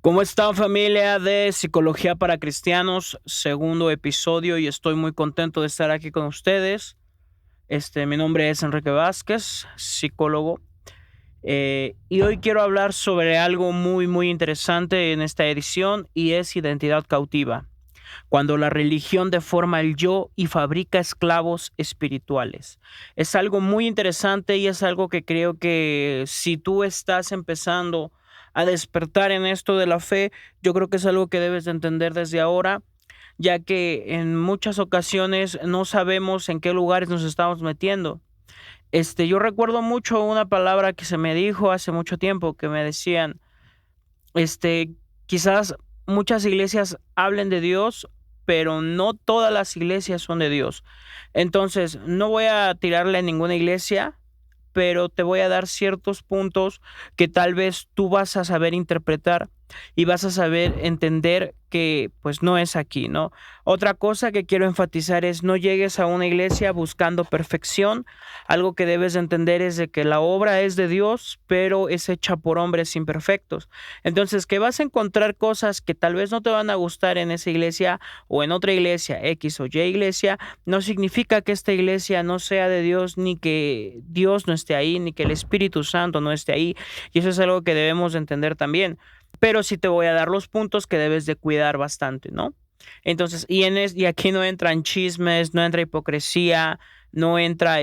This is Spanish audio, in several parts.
¿Cómo están, familia de Psicología para Cristianos? Segundo episodio y estoy muy contento de estar aquí con ustedes. Mi nombre es Enrique Vázquez, psicólogo, y hoy quiero hablar sobre algo muy interesante en esta edición y es identidad cautiva, cuando la religión deforma el yo y fabrica esclavos espirituales. Es algo muy interesante y es algo que creo que si tú estás empezando a despertar en esto de la fe, yo creo que es algo que debes de entender desde ahora, ya que en muchas ocasiones no sabemos en qué lugares nos estamos metiendo. Yo recuerdo mucho una palabra que se me dijo hace mucho tiempo, que me decían, quizás muchas iglesias hablen de Dios, pero no todas las iglesias son de Dios. Entonces, no voy a tirarle a ninguna iglesia, pero te voy a dar ciertos puntos que tal vez tú vas a saber interpretar y vas a saber entender que pues no es aquí, ¿no? Otra cosa que quiero enfatizar es no llegues a una iglesia buscando perfección. Algo que debes de entender es de que la obra es de Dios, pero es hecha por hombres imperfectos. Entonces, que vas a encontrar cosas que tal vez no te van a gustar en esa iglesia o en otra iglesia, X o Y iglesia, no significa que esta iglesia no sea de Dios, ni que Dios no esté ahí, ni que el Espíritu Santo no esté ahí. Y eso es algo que debemos de entender también. Pero sí te voy a dar los puntos que debes de cuidar bastante, ¿no? Entonces, y aquí no entran chismes, no entra hipocresía, no entra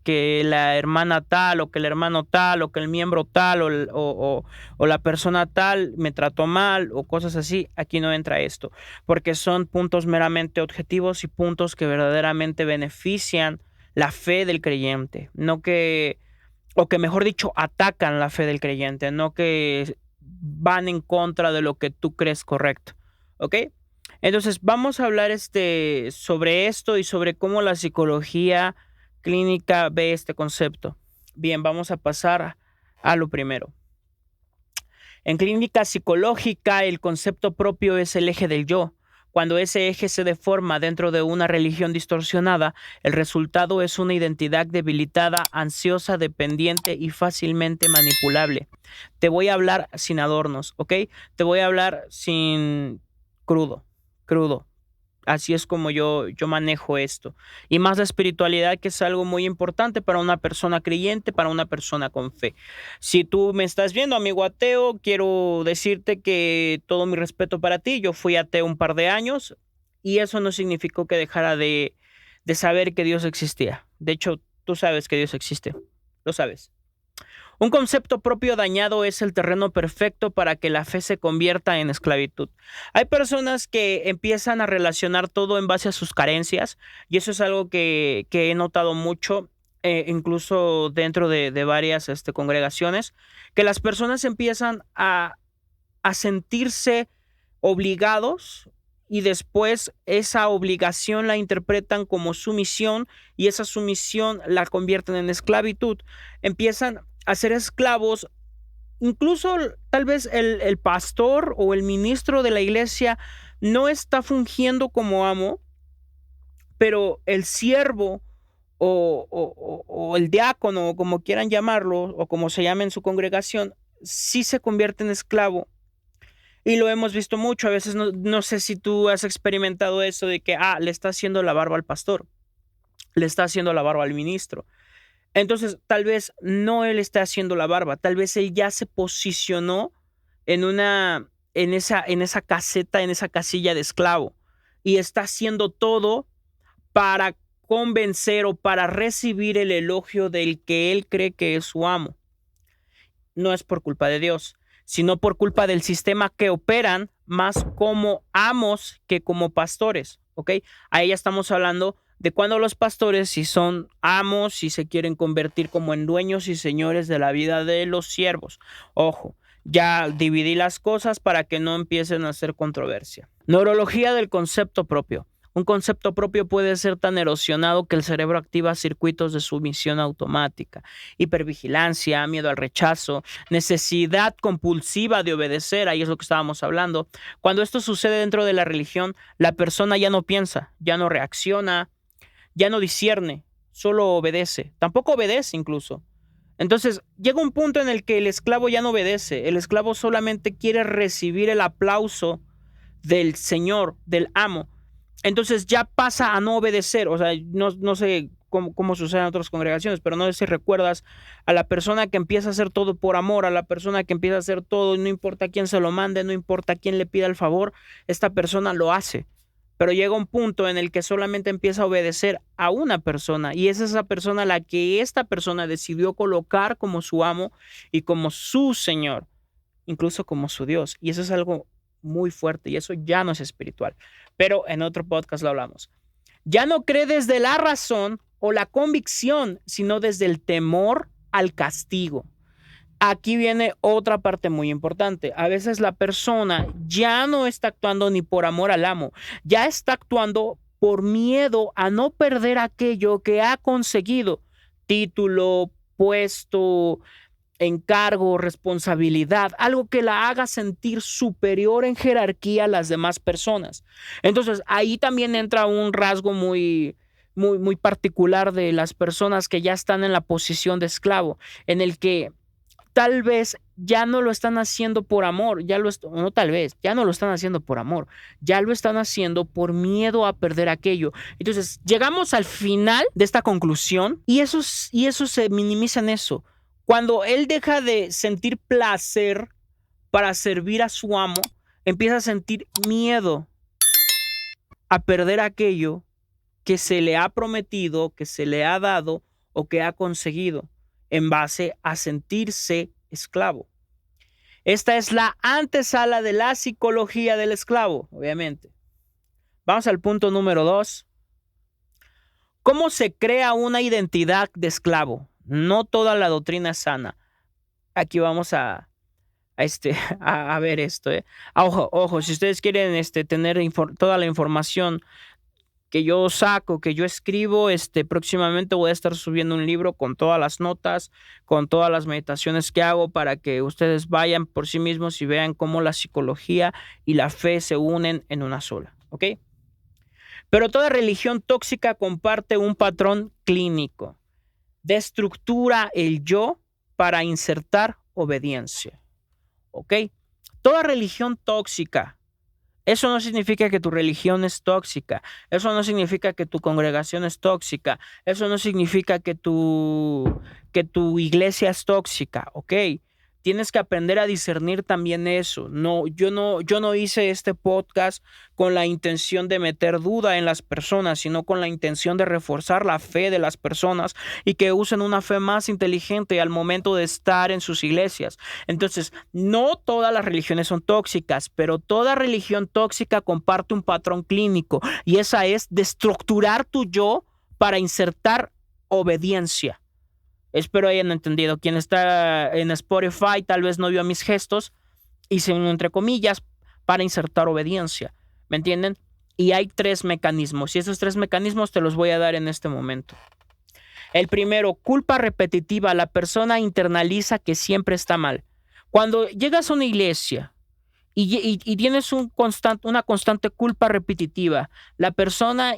que la hermana tal o que el hermano tal o que el miembro tal o la persona tal me trató mal o cosas así. Aquí no entra esto, porque son puntos meramente objetivos y puntos que verdaderamente benefician la fe del creyente, no que, o que mejor dicho, atacan la fe del creyente, no que van en contra de lo que tú crees correcto, ¿ok? Entonces, vamos a hablar sobre esto y sobre cómo la psicología clínica ve este concepto. Bien, vamos a pasar a lo primero. En clínica psicológica, el concepto propio es el eje del yo. Cuando ese eje se deforma dentro de una religión distorsionada, el resultado es una identidad debilitada, ansiosa, dependiente y fácilmente manipulable. Te voy a hablar sin adornos, ¿ok? Te voy a hablar sin crudo. Así es como yo manejo esto. Y más la espiritualidad, que es algo muy importante para una persona creyente, para una persona con fe. Si tú me estás viendo, amigo ateo, quiero decirte que todo mi respeto para ti. Yo fui ateo un par de años y eso no significó que dejara de saber que Dios existía. De hecho, tú sabes que Dios existe. Lo sabes. Un concepto propio dañado es el terreno perfecto para que la fe se convierta en esclavitud. Hay personas que empiezan a relacionar todo en base a sus carencias y eso es algo que he notado mucho, incluso dentro de varias congregaciones, que las personas empiezan a sentirse obligados y después esa obligación la interpretan como sumisión y esa sumisión la convierten en esclavitud. Empiezan a ser esclavos. Incluso tal vez el pastor o el ministro de la iglesia no está fungiendo como amo, pero el siervo o el diácono, o como quieran llamarlo, o como se llama en su congregación, sí se convierte en esclavo. Y lo hemos visto mucho. A veces no sé si tú has experimentado eso de que, le está haciendo la barba al pastor, le está haciendo la barba al ministro. Entonces, tal vez no él está haciendo la barba, tal vez él ya se posicionó en esa caseta, en esa casilla de esclavo y está haciendo todo para convencer o para recibir el elogio del que él cree que es su amo. No es por culpa de Dios, sino por culpa del sistema que operan más como amos que como pastores, ¿ok? Ahí ya estamos hablando de cuando los pastores, si son amos, si se quieren convertir como en dueños y señores de la vida de los siervos. Ojo, ya dividí las cosas para que no empiecen a hacer controversia. Neurología del concepto propio. Un concepto propio puede ser tan erosionado que el cerebro activa circuitos de sumisión automática, hipervigilancia, miedo al rechazo, necesidad compulsiva de obedecer. Ahí es lo que estábamos hablando. Cuando esto sucede dentro de la religión, la persona ya no piensa, ya no reacciona, ya no discierne, solo obedece. Tampoco obedece incluso. Entonces, llega un punto en el que el esclavo ya no obedece. El esclavo solamente quiere recibir el aplauso del señor, del amo. Entonces ya pasa a no obedecer. O sea, no sé cómo sucede en otras congregaciones, pero no sé si recuerdas a la persona que empieza a hacer todo por amor, a la persona que empieza a hacer todo, no importa quién se lo mande, no importa quién le pida el favor, esta persona lo hace. Pero llega un punto en el que solamente empieza a obedecer a una persona, y es esa persona la que esta persona decidió colocar como su amo y como su señor, incluso como su Dios. Y eso es algo muy fuerte, y eso ya no es espiritual. Pero en otro podcast lo hablamos. Ya no cree desde la razón o la convicción, sino desde el temor al castigo. Aquí viene otra parte muy importante. A veces la persona ya no está actuando ni por amor al amo, ya está actuando por miedo a no perder aquello que ha conseguido: título, puesto, encargo, responsabilidad, algo que la haga sentir superior en jerarquía a las demás personas. Entonces, ahí también entra un rasgo muy particular de las personas que ya están en la posición de esclavo, en el que tal vez ya no lo están haciendo por amor, no tal vez, ya no lo están haciendo por amor, ya lo están haciendo por miedo a perder aquello. Entonces, llegamos al final de esta conclusión y eso se minimiza en eso. Cuando él deja de sentir placer para servir a su amo, empieza a sentir miedo a perder aquello que se le ha prometido, que se le ha dado o que ha conseguido en base a sentirse esclavo. Esta es la antesala de la psicología del esclavo, obviamente. Vamos al punto número 2. ¿Cómo se crea una identidad de esclavo? No toda la doctrina es sana. Aquí vamos a ver esto. Ojo, si ustedes quieren tener toda la información que yo saco, que yo escribo, próximamente voy a estar subiendo un libro con todas las notas, con todas las meditaciones que hago, para que ustedes vayan por sí mismos y vean cómo la psicología y la fe se unen en una sola, ¿ok? Pero toda religión tóxica comparte un patrón clínico: destructura el yo para insertar obediencia, ¿ok? Toda religión tóxica. Eso no significa que tu religión es tóxica. Eso no significa que tu congregación es tóxica. Eso no significa que tu iglesia es tóxica, ¿ok? Tienes que aprender a discernir también eso. Yo no hice este podcast con la intención de meter duda en las personas, sino con la intención de reforzar la fe de las personas y que usen una fe más inteligente al momento de estar en sus iglesias. Entonces, no todas las religiones son tóxicas, pero toda religión tóxica comparte un patrón clínico, y esa es destructurar tu yo para insertar obediencia. Espero hayan entendido. Quien está en Spotify tal vez no vio mis gestos. Hice un entre comillas para insertar obediencia. ¿Me entienden? Y hay 3 mecanismos. Y esos 3 mecanismos te los voy a dar en este momento. El primero, culpa repetitiva. La persona internaliza que siempre está mal. Cuando llegas a una iglesia y tienes una constante culpa repetitiva, la persona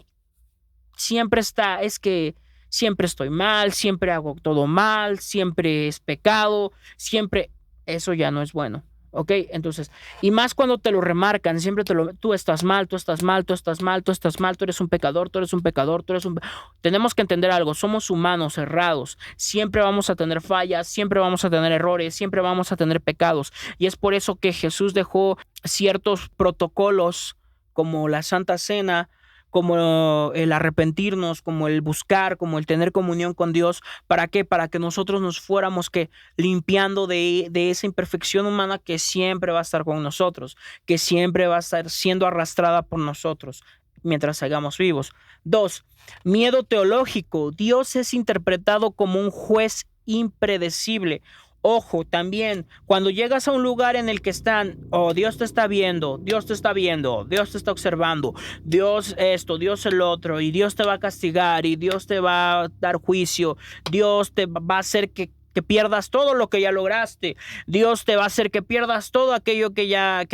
siempre está, es que siempre estoy mal, siempre hago todo mal, siempre es pecado, siempre, eso ya no es bueno, ¿ok? Entonces, y más cuando te lo remarcan, siempre tú estás mal, tú estás mal, tú estás mal, tú estás mal, tú eres un pecador, tú eres un pecador, tú eres un... Tenemos que entender algo: somos humanos errados, siempre vamos a tener fallas, siempre vamos a tener errores, siempre vamos a tener pecados, y es por eso que Jesús dejó ciertos protocolos como la Santa Cena, como el arrepentirnos, como el buscar, como el tener comunión con Dios. ¿Para qué? Para que nosotros nos fuéramos limpiando de esa imperfección humana que siempre va a estar con nosotros, que siempre va a estar siendo arrastrada por nosotros mientras sigamos vivos. 2, miedo teológico. Dios es interpretado como un juez impredecible. Ojo, también, cuando llegas a un lugar en el que están, Dios te está viendo, Dios te está viendo, Dios te está observando, Dios esto, Dios el otro, y Dios te va a castigar, y Dios te va a dar juicio, Dios te va a hacer que pierdas todo lo que ya lograste, Dios te va a hacer que pierdas todo aquello que ya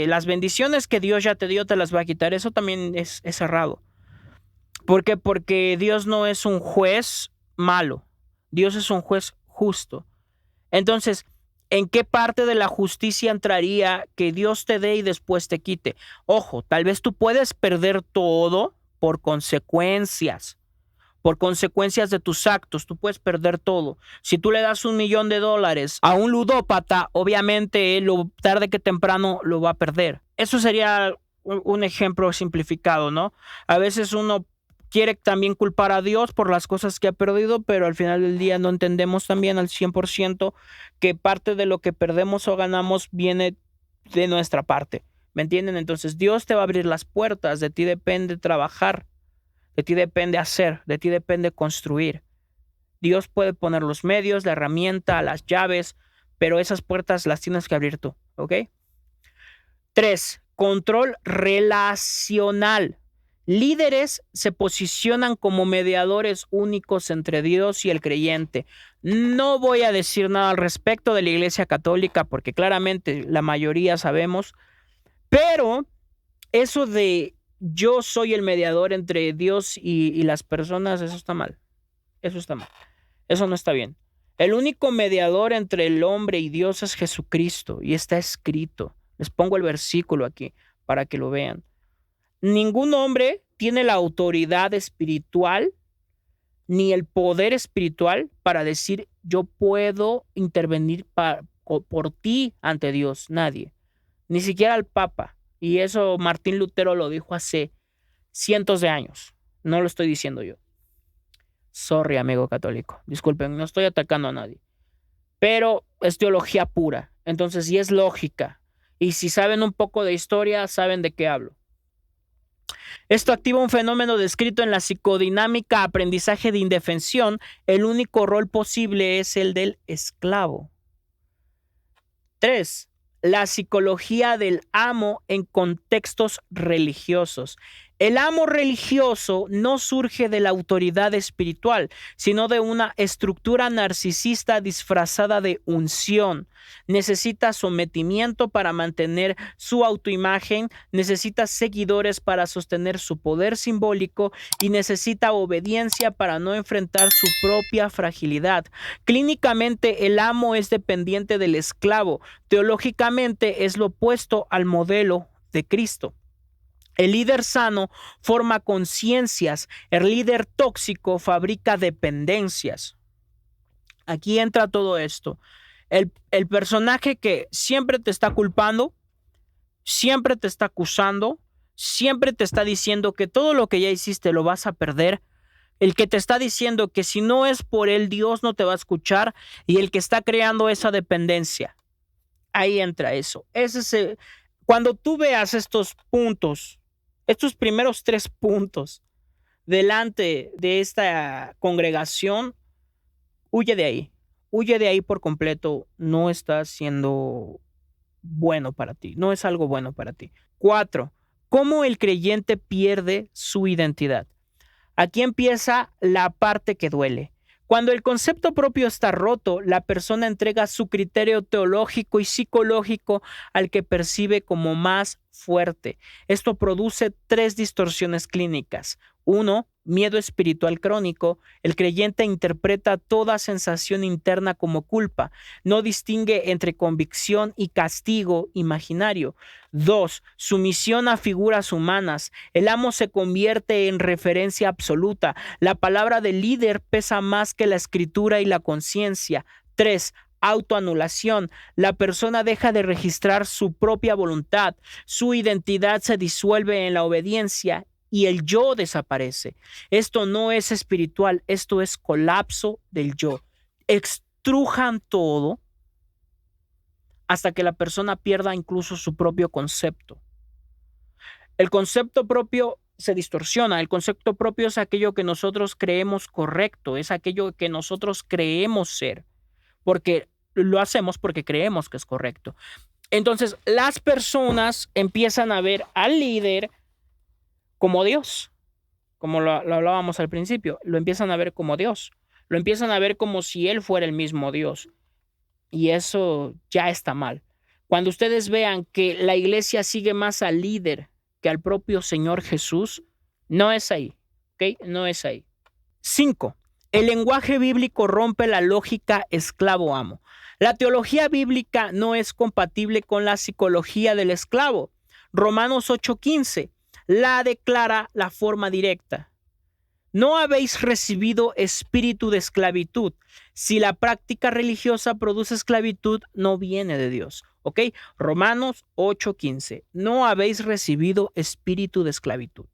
las bendiciones que Dios ya te dio te las va a quitar. Eso también es errado. ¿Por qué? Porque Dios no es un juez malo. Dios es un juez justo. Entonces, ¿en qué parte de la justicia entraría que Dios te dé y después te quite? Ojo, tal vez tú puedes perder todo por consecuencias de tus actos. Tú puedes perder todo. Si tú le das $1,000,000 a un ludópata, obviamente él, tarde que temprano, lo va a perder. Eso sería un ejemplo simplificado, ¿no? A veces uno quiere también culpar a Dios por las cosas que ha perdido, pero al final del día no entendemos también al 100% que parte de lo que perdemos o ganamos viene de nuestra parte. ¿Me entienden? Entonces Dios te va a abrir las puertas, de ti depende trabajar, de ti depende hacer, de ti depende construir. Dios puede poner los medios, la herramienta, las llaves, pero esas puertas las tienes que abrir tú, ¿ok? 3. Control relacional. Líderes se posicionan como mediadores únicos entre Dios y el creyente. No voy a decir nada al respecto de la Iglesia Católica porque claramente la mayoría sabemos, pero eso de yo soy el mediador entre Dios y las personas, eso está mal. Eso está mal. Eso no está bien. El único mediador entre el hombre y Dios es Jesucristo y está escrito. Les pongo el versículo aquí para que lo vean. Ningún hombre tiene la autoridad espiritual ni el poder espiritual para decir yo puedo intervenir por ti ante Dios. Nadie. Ni siquiera el Papa. Y eso Martín Lutero lo dijo hace cientos de años. No lo estoy diciendo yo. Sorry, amigo católico. Disculpen, no estoy atacando a nadie. Pero es teología pura. Entonces, y es lógica. Y si saben un poco de historia, saben de qué hablo. Esto activa un fenómeno descrito en la psicodinámica aprendizaje de indefensión. El único rol posible es el del esclavo. 3. La psicología del amo en contextos religiosos. El amo religioso no surge de la autoridad espiritual, sino de una estructura narcisista disfrazada de unción. Necesita sometimiento para mantener su autoimagen, necesita seguidores para sostener su poder simbólico y necesita obediencia para no enfrentar su propia fragilidad. Clínicamente, el amo es dependiente del esclavo. Teológicamente, es lo opuesto al modelo de Cristo. El líder sano forma conciencias, el líder tóxico fabrica dependencias. Aquí entra todo esto. El personaje que siempre te está culpando, siempre te está acusando, siempre te está diciendo que todo lo que ya hiciste lo vas a perder, el que te está diciendo que si no es por él, Dios no te va a escuchar, y el que está creando esa dependencia. Ahí entra eso. Cuando tú veas estos puntos, estos primeros 3 puntos delante de esta congregación, huye de ahí. Huye de ahí por completo. No está siendo bueno para ti. No es algo bueno para ti. 4. ¿Cómo el creyente pierde su identidad? Aquí empieza la parte que duele. Cuando el concepto propio está roto, la persona entrega su criterio teológico y psicológico al que percibe como más fuerte. Esto produce 3 distorsiones clínicas. 1. Miedo espiritual crónico. El creyente interpreta toda sensación interna como culpa. No distingue entre convicción y castigo imaginario. 2. Sumisión a figuras humanas. El amo se convierte en referencia absoluta. La palabra del líder pesa más que la escritura y la conciencia. 3. Autoanulación. La persona deja de registrar su propia voluntad. Su identidad se disuelve en la obediencia y el yo desaparece. Esto no es espiritual, esto es colapso del yo. Extrujan todo hasta que la persona pierda incluso su propio concepto. El concepto propio se distorsiona. El concepto propio es aquello que nosotros creemos correcto, es aquello que nosotros creemos ser, porque lo hacemos porque creemos que es correcto. Entonces, las personas empiezan a ver al líder como Dios, como lo hablábamos al principio. Lo empiezan a ver como Dios. Lo empiezan a ver como si Él fuera el mismo Dios. Y eso ya está mal. Cuando ustedes vean que la iglesia sigue más al líder que al propio Señor Jesús, no es ahí, ¿ok? No es ahí. 5. El lenguaje bíblico rompe la lógica esclavo-amo. La teología bíblica no es compatible con la psicología del esclavo. Romanos 8:15 la declara la forma directa. No habéis recibido espíritu de esclavitud. Si la práctica religiosa produce esclavitud, no viene de Dios. ¿Ok? Romanos 8:15. No habéis recibido espíritu de esclavitud.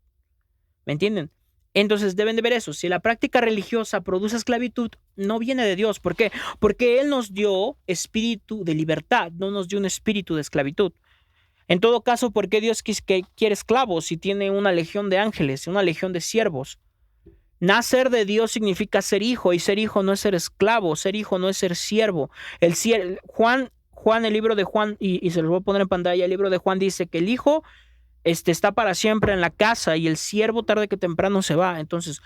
¿Me entienden? Entonces deben de ver eso. Si la práctica religiosa produce esclavitud, no viene de Dios. ¿Por qué? Porque Él nos dio espíritu de libertad, no nos dio un espíritu de esclavitud. En todo caso, ¿por qué Dios quiere esclavos si tiene una legión de ángeles, una legión de siervos? Nacer de Dios significa ser hijo, y ser hijo no es ser esclavo, ser hijo no es ser siervo. Juan, el libro de Juan, y se los voy a poner en pantalla, el libro de Juan dice que el hijo está para siempre en la casa y el siervo tarde que temprano se va. Entonces,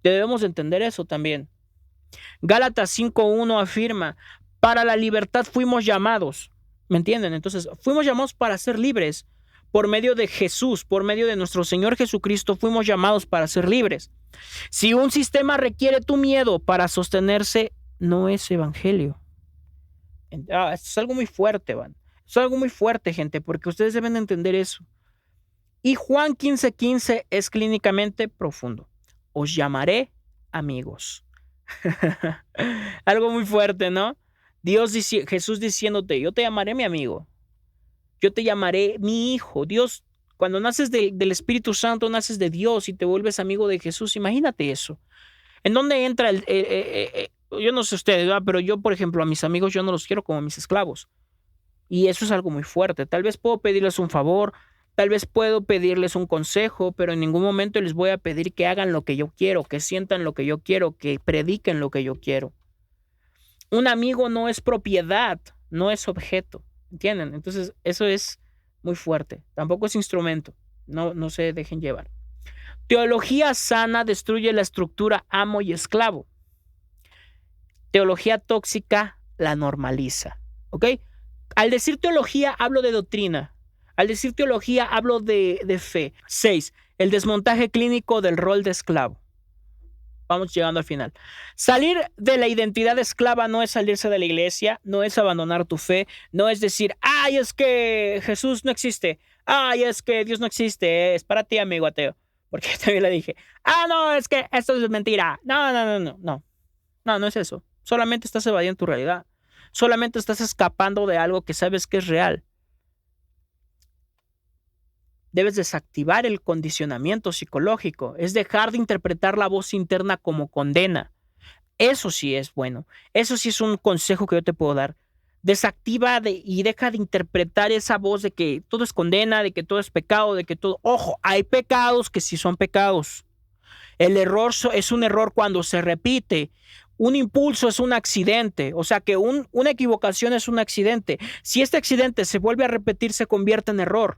debemos entender eso también. Gálatas 5:1 afirma, para la libertad fuimos llamados. ¿Me entienden? Entonces, fuimos llamados para ser libres. Por medio de Jesús, por medio de nuestro Señor Jesucristo, fuimos llamados para ser libres. Si un sistema requiere tu miedo para sostenerse, no es evangelio. Esto es algo muy fuerte, Esto es algo muy fuerte, gente, porque ustedes deben entender eso. Y Juan 15:15 es clínicamente profundo. Os llamaré amigos. Algo muy fuerte, ¿no? Jesús diciéndote, yo te llamaré mi amigo. Yo te llamaré mi hijo. Dios, cuando naces del Espíritu Santo, naces de Dios y te vuelves amigo de Jesús. Imagínate eso. ¿En dónde entra yo no sé ustedes, ¿verdad? Pero yo, por ejemplo, a mis amigos yo no los quiero como mis esclavos. Y eso es algo muy fuerte. Tal vez puedo pedirles un favor, tal vez puedo pedirles un consejo, pero en ningún momento les voy a pedir que hagan lo que yo quiero, que sientan lo que yo quiero, que prediquen lo que yo quiero. Un amigo no es propiedad, no es objeto. ¿Entienden? Entonces, eso es muy fuerte. Tampoco es instrumento. No se dejen llevar. Teología sana destruye la estructura amo y esclavo. Teología tóxica la normaliza. ¿Ok? Al decir teología, hablo de doctrina. Al decir teología, hablo de fe. 6. El desmontaje clínico del rol de esclavo. Vamos llegando al final. Salir de la identidad esclava no es salirse de la iglesia, no es abandonar tu fe, no es decir, ay, es que Jesús no existe, ay, es que Dios no existe, es para ti, amigo ateo. Porque también le dije, no, es que esto es mentira. No es eso. Solamente estás evadiendo tu realidad. Solamente estás escapando de algo que sabes que es real. Debes desactivar el condicionamiento psicológico. Es dejar de interpretar la voz interna como condena. Eso sí es bueno. Eso sí es un consejo que yo te puedo dar. Desactiva y deja de interpretar esa voz de que todo es condena, de que todo es pecado, de que todo... Ojo, hay pecados que sí son pecados. El error es un error cuando se repite. Un impulso es un accidente. O sea que una equivocación es un accidente. Si este accidente se vuelve a repetir, se convierte en error.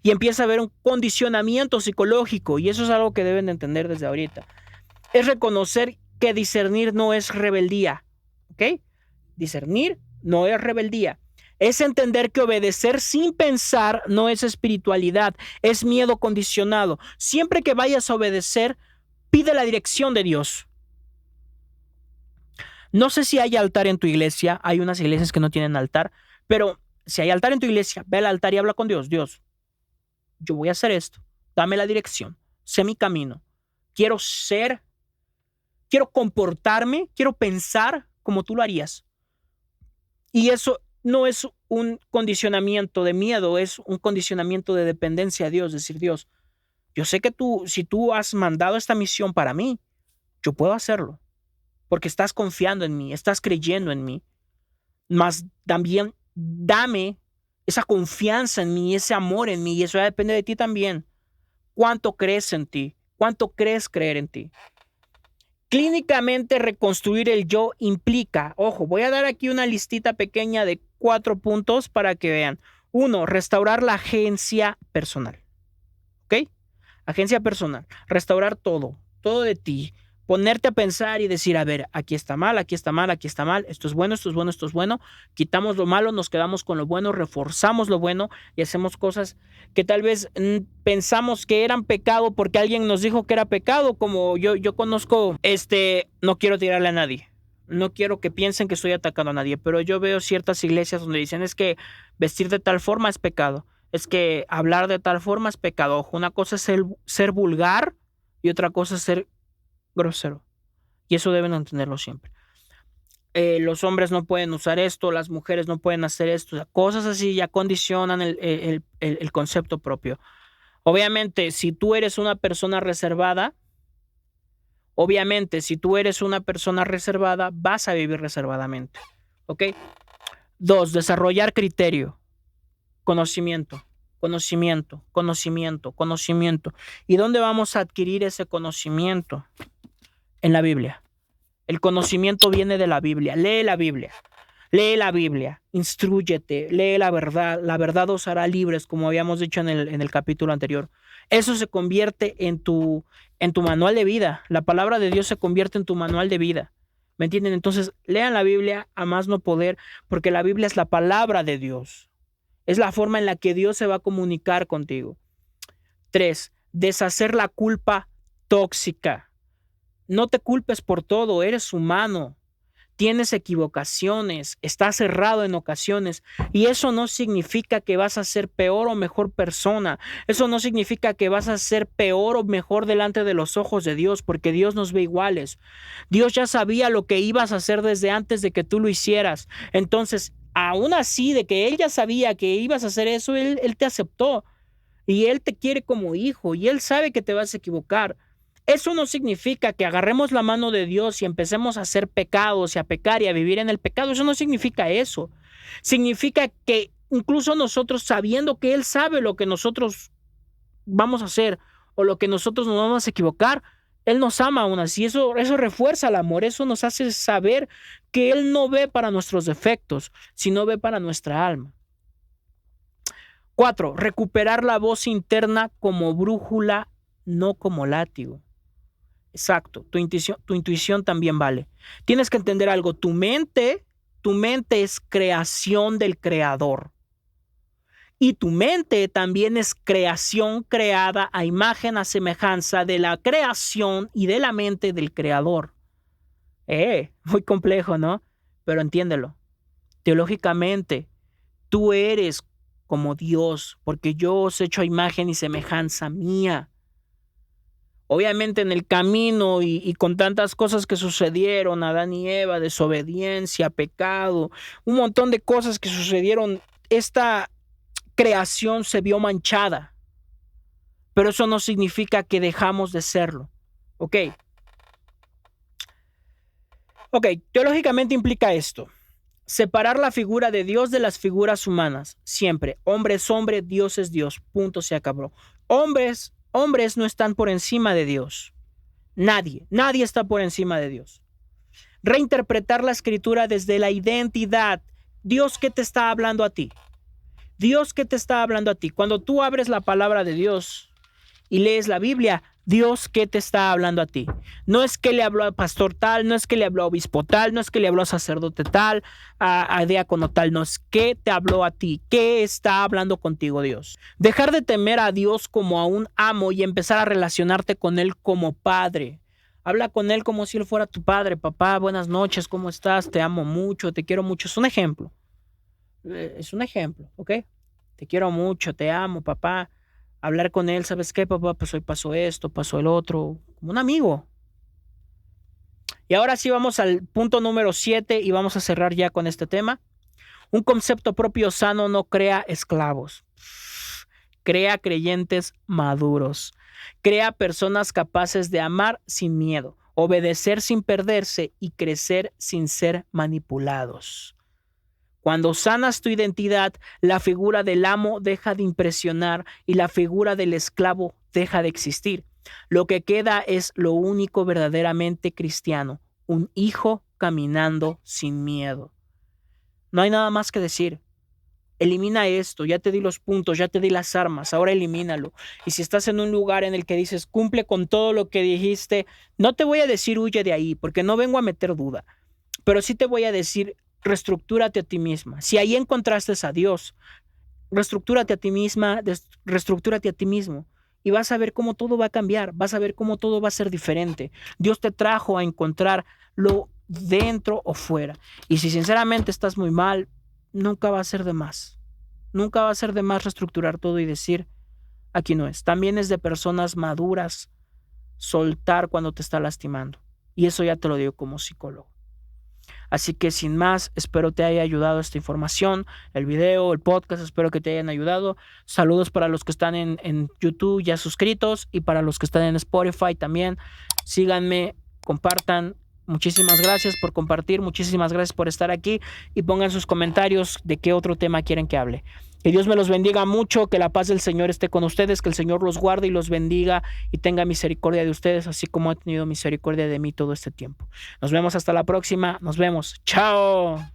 Y empieza a haber un condicionamiento psicológico. Y eso es algo que deben de entender desde ahorita. Es reconocer que discernir no es rebeldía. ¿Ok? Discernir no es rebeldía. Es entender que obedecer sin pensar no es espiritualidad. Es miedo condicionado. Siempre que vayas a obedecer, pide la dirección de Dios. No sé si hay altar en tu iglesia. Hay unas iglesias que no tienen altar. Pero si hay altar en tu iglesia, ve al altar y habla con Dios. Dios, yo voy a hacer esto. Dame la dirección. Sé mi camino. Quiero comportarme, quiero pensar como tú lo harías. Y eso no es un condicionamiento de miedo, es un condicionamiento de dependencia a Dios. Decir, Dios, yo sé que si tú has mandado esta misión para mí, yo puedo hacerlo. Porque estás confiando en mí, estás creyendo en mí. Mas también dame esa confianza en mí, ese amor en mí, y eso ya depende de ti también. ¿Cuánto crees en ti? ¿Cuánto crees creer en ti? Clínicamente reconstruir el yo implica, ojo, voy a dar aquí una listita pequeña de 4 puntos para que vean. 1, restaurar la agencia personal. ¿Ok? Agencia personal. Restaurar todo de ti. ponerte a pensar y decir, a ver, aquí está mal, aquí está mal, aquí está mal, esto es bueno, esto es bueno, esto es bueno, quitamos lo malo, nos quedamos con lo bueno, reforzamos lo bueno y hacemos cosas que tal vez pensamos que eran pecado porque alguien nos dijo que era pecado, como yo conozco, no quiero tirarle a nadie. No quiero que piensen que estoy atacando a nadie, pero yo veo ciertas iglesias donde dicen es que vestir de tal forma es pecado, es que hablar de tal forma es pecado. Ojo, una cosa es ser vulgar y otra cosa es ser grosero. Y eso deben entenderlo siempre. Los hombres no pueden usar esto, las mujeres no pueden hacer esto, o sea, cosas así ya condicionan el concepto propio. Obviamente, si tú eres una persona reservada, vas a vivir reservadamente. ¿Ok? 2, desarrollar criterio, conocimiento, conocimiento, conocimiento, conocimiento. ¿Y dónde vamos a adquirir ese conocimiento? En la Biblia. El conocimiento viene de la Biblia. Lee la Biblia. Lee la Biblia, instrúyete, lee la verdad os hará libres, como habíamos dicho en el capítulo anterior. Eso se convierte en tu manual de vida. La palabra de Dios se convierte en tu manual de vida. ¿Me entienden? Entonces, lean la Biblia a más no poder, porque la Biblia es la palabra de Dios. Es la forma en la que Dios se va a comunicar contigo. 3, deshacer la culpa tóxica. No te culpes por todo, eres humano. Tienes equivocaciones, estás errado en ocasiones y eso no significa que vas a ser peor o mejor persona. Eso no significa que vas a ser peor o mejor delante de los ojos de Dios, porque Dios nos ve iguales. Dios ya sabía lo que ibas a hacer desde antes de que tú lo hicieras. Entonces, aún así, de que Él ya sabía que ibas a hacer eso, Él te aceptó y Él te quiere como hijo y Él sabe que te vas a equivocar. Eso no significa que agarremos la mano de Dios y empecemos a hacer pecados y a pecar y a vivir en el pecado. Eso no significa eso. Significa que incluso nosotros, sabiendo que Él sabe lo que nosotros vamos a hacer o lo que nosotros nos vamos a equivocar, Él nos ama aún así. Eso refuerza el amor. Eso nos hace saber que Él no ve para nuestros defectos, sino ve para nuestra alma. 4, recuperar la voz interna como brújula, no como látigo. Exacto, tu intuición también vale. Tienes que entender algo, tu mente es creación del creador. Y tu mente también es creación creada a imagen, a semejanza de la creación y de la mente del creador. Muy complejo, ¿no? Pero entiéndelo. Teológicamente, tú eres como Dios, porque yo os he hecho a imagen y semejanza mía. Obviamente en el camino y con tantas cosas que sucedieron, Adán y Eva, desobediencia, pecado, un montón de cosas que sucedieron, esta creación se vio manchada. Pero eso no significa que dejamos de serlo. Ok, teológicamente implica esto. Separar la figura de Dios de las figuras humanas. Siempre. Hombre es hombre, Dios es Dios. Punto, se acabó. Hombres no están por encima de Dios. Nadie está por encima de Dios. Reinterpretar la escritura desde la identidad. Dios, ¿qué te está hablando a ti? Dios, ¿qué te está hablando a ti? Cuando tú abres la palabra de Dios y lees la Biblia, Dios, ¿qué te está hablando a ti? No es que le habló a pastor tal, no es que le habló a obispo tal, no es que le habló a sacerdote tal, a diácono tal, no es que te habló a ti. ¿Qué está hablando contigo Dios? Dejar de temer a Dios como a un amo y empezar a relacionarte con Él como padre. Habla con Él como si Él fuera tu padre. Papá, buenas noches, ¿cómo estás? Te amo mucho, te quiero mucho. Es un ejemplo. ¿Ok? Te quiero mucho, te amo, papá. Hablar con Él, ¿sabes qué, papá? Pues hoy pasó esto, pasó el otro. Como un amigo. Y ahora sí vamos al punto número 7 y vamos a cerrar ya con este tema. Un concepto propio sano no crea esclavos. Crea creyentes maduros. Crea personas capaces de amar sin miedo, obedecer sin perderse y crecer sin ser manipulados. Cuando sanas tu identidad, la figura del amo deja de impresionar y la figura del esclavo deja de existir. Lo que queda es lo único verdaderamente cristiano, un hijo caminando sin miedo. No hay nada más que decir. elimina esto, ya te di los puntos, ya te di las armas, ahora elimínalo. Y si estás en un lugar en el que dices, cumple con todo lo que dijiste, no te voy a decir huye de ahí, porque no vengo a meter duda, pero sí te voy a decir, reestructúrate a ti misma. Si ahí encontraste a Dios, reestructúrate a ti misma, reestructúrate a ti mismo. Y vas a ver cómo todo va a cambiar, vas a ver cómo todo va a ser diferente. Dios te trajo a encontrarlo dentro o fuera. Y si sinceramente estás muy mal, nunca va a ser de más. Nunca va a ser de más reestructurar todo y decir, aquí no es. También es de personas maduras soltar cuando te está lastimando. Y eso ya te lo digo como psicólogo. Así que sin más, espero te haya ayudado esta información, el video, el podcast, espero que te hayan ayudado. Saludos para los que están en YouTube ya suscritos y para los que están en Spotify también. Síganme, compartan. Muchísimas gracias por compartir, muchísimas gracias por estar aquí y pongan sus comentarios de qué otro tema quieren que hable. Que Dios me los bendiga mucho, que la paz del Señor esté con ustedes, que el Señor los guarde y los bendiga y tenga misericordia de ustedes, así como ha tenido misericordia de mí todo este tiempo. Nos vemos hasta la próxima, nos vemos. Chao.